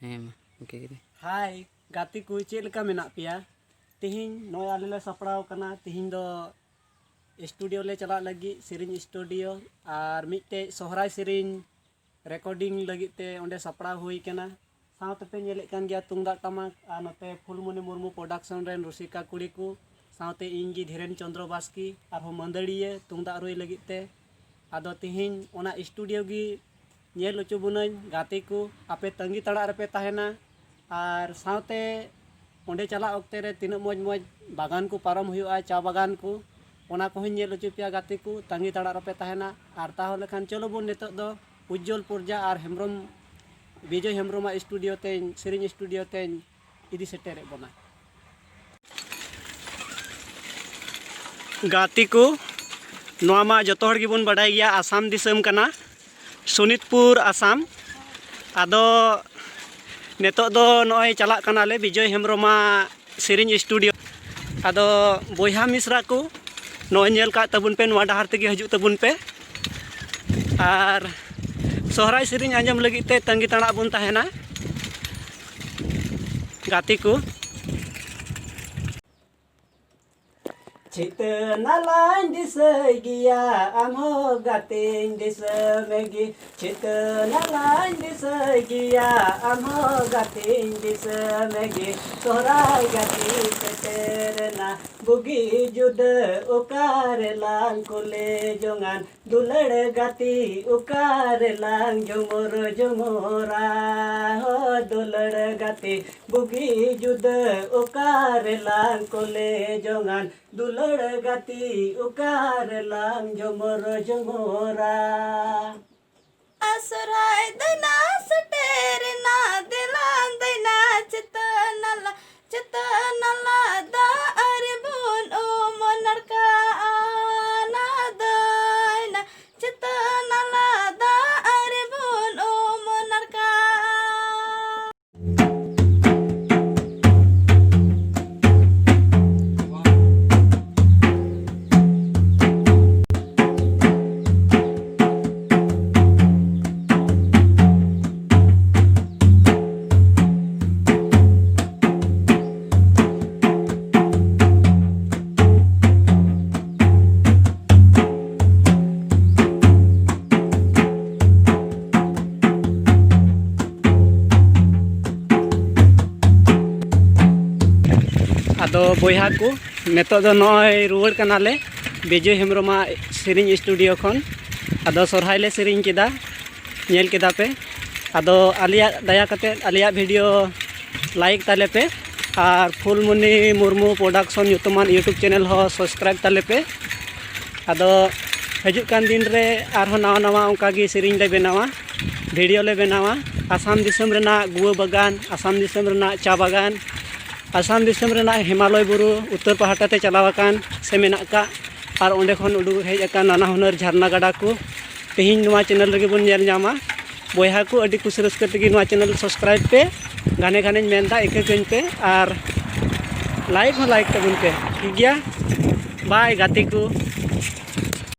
Okay गिरी हाय गाती को check लेका मेना पिया तिहिन नोय आले ले सपड़ाव कना तिहिन दो स्टूडियो ले चला लगी सेरिंग स्टूडियो और मिट्टे सोहराय सेरिंग रिकॉर्डिंग लगी ते ओंडे सपड़ाव हुई कना साउते पे नेले कान गया तुंगदा टमाक आ नते फुलमुनि मुर्मू प्रोडक्शन रेन रुसिका कुड़ी को साउते इंगी धीरेन चंद्र बास्की और मंदड़िए तुंगदा रुई लगी ते आदो तिहिन ओना स्टूडियो गी नेल उचु बुनाई गाते को आपे तंगी तड़ा रपे ताहेना और साउते ओंडे चला ओक्ते रे तीन मौज मौज बागान को पारम हुआ चा बागान को ओना को नेल उचु पिया गाते को तंगी तड़ा रपे ताहेना और ताहले खान चलो बुन नितो दो उज्जवल पुरजा और हेम्ब्रम विजय हेम्ब्रमा स्टूडियो ते सेरिंग स्टूडियो ते इदी सेटेरे बना गाती को नोमा जतो हर गिबुन बडाय गया आसाम दिसम कना सोनितपुर आसाम आदो नेतो दो नय चला कनाले विजय हेम्ब्रमा सेरिंग स्टूडियो आदो बोया मिश्रा को नय नेल का तबुन पे नवा डहार तेगे हजू तबुन पे और सोहराय सेरिंग आंजम लगी ते तंगी तड़ा बुन ताहेना गाती को चितनालाइन दिसगिया आमो गातें दिसमेगी चितनालाइन दिसगिया आमो गातें दिसमेगी सोहराय गाती सेटेरना बुगी जुद उकार लांग कुले जोंगान दुलड़ गाती उकार लांग जुमुर जुमुरा हो दुलड़ गाती बुगी जुद उकार लांग कुले जोंगान दुलड़ गाती उकार लांग जुमुर जुमुरा असराय दैना सटेरना दिलान दैना चितनला दा अरबुन ओ मनरका आना दैना चितनला दा अरबुन ओ मनरका आदो बोया को नेतो दो नय रुवाड़ कनाले विजय हेम्ब्रमा सेरिंग स्टूडियो खन आदो सोहराय ले सेरिंग केदा नेल केदा पे आदो आलिया दया कते आलिया वीडियो लाइक ताले पे और फुलमुनि मुर्मू प्रोडक्शन युतुमान यूट्यूब चैनल हो सब्सक्राइब ताले पे आदो हजू कान दिन रे आरो नवा नवा उनका गी सेरिंग ले बनावा वीडियो ले बनावा आसाम दिसम रेना गुआ बागान आसाम दिसम रेना चा बागान आसाम दिसम रेना हिमालय बुरु उत्तर पहाटा ते चलावाकान से मेना का और ओंडे खन उडुक हेज अकान नाना हुनर झरना गाडा को तेहिं नवा चैनल रे बुन नेल जामा बोया को अडी कुछ रस्का तेगी नवा चैनल सब्सक्राइब पे गाने गाने मेनदा एक गन पे और लाइक हो लाइक तबुन पे ठीक गया बाय गाती को।